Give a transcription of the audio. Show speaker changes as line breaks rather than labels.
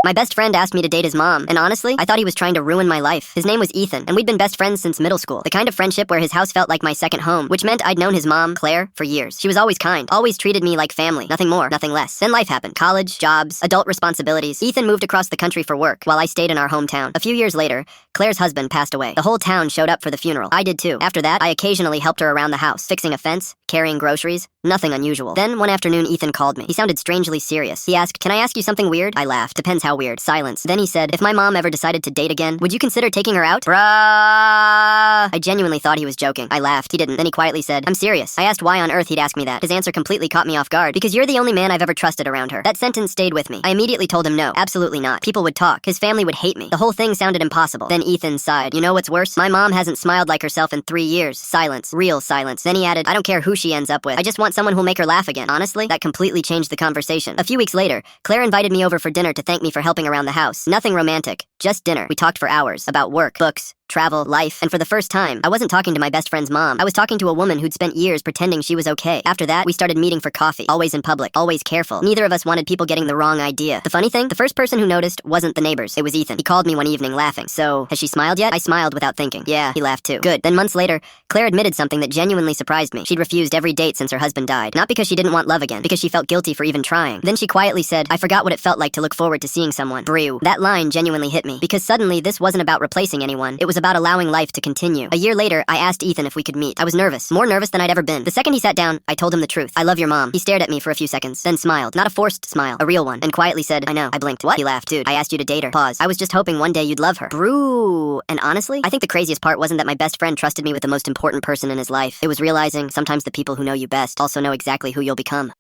My best friend asked me to date his mom, and honestly, I thought he was trying to ruin my life. His name was Ethan, and we'd been best friends since middle school. The kind of friendship where his house felt like my second home, which meant I'd known his mom, Claire, for years. She was always kind, always treated me like family. Nothing more, nothing less. Then life happened. College, jobs, adult responsibilities. Ethan moved across the country for work, while I stayed in our hometown. A few years later, Claire's husband passed away. The whole town showed up for the funeral. I did too. After that, I occasionally helped her around the house, fixing a fence, carrying groceries. Nothing unusual. Then, one afternoon, Ethan called me. He sounded strangely serious. He asked, "Can I ask you something weird?" I laughed. Depends how weird. Silence. Then he said, "If my mom ever decided to date again, would you consider taking her out?" Bruh. I genuinely thought he was joking. I laughed. He didn't. Then he quietly said, "I'm serious." I asked why on earth he'd ask me that. His answer completely caught me off guard. "Because you're the only man I've ever trusted around her." That sentence stayed with me. I immediately told him no. Absolutely not. People would talk. His family would hate me. The whole thing sounded impossible. Then Ethan sighed. "You know what's worse? My mom hasn't smiled like herself in 3 years." Silence. Real silence. Then he added, "I don't care who she ends up with. I just want someone who'll make her laugh again." Honestly, that completely changed the conversation. A few weeks later, Claire invited me over for dinner to thank me for helping around the house. Nothing romantic. Just dinner. We talked for hours. About work, books, travel, life, and for the first time, I wasn't talking to my best friend's mom. I was talking to a woman who'd spent years pretending she was okay. After that, we started meeting for coffee, always in public, always careful. Neither of us wanted people getting the wrong idea. The funny thing, the first person who noticed wasn't the neighbors. It was Ethan. He called me one evening laughing. "So, has she smiled yet?" I smiled without thinking. "Yeah," he laughed too. "Good." Then months later, Claire admitted something that genuinely surprised me. She'd refused every date since her husband died. Not because she didn't want love again, because she felt guilty for even trying. Then she quietly said, "I forgot what it felt like to look forward to seeing someone." Brew. That line genuinely hit me, because suddenly this wasn't about replacing anyone. It was about allowing life to continue. A year later, I asked Ethan if we could meet. I was nervous, more nervous than I'd ever been. The second he sat down, I told him the truth. "I love your mom." He stared at me for a few seconds, then smiled. Not a forced smile, a real one, and quietly said, "I know." I blinked. "What?" He laughed. "Dude, I asked you to date her." Pause. "I was just hoping one day you'd love her." Brew. And honestly, I think the craziest part wasn't that my best friend trusted me with the most important person in his life. It was realizing sometimes the people who know you best also know exactly who you'll become.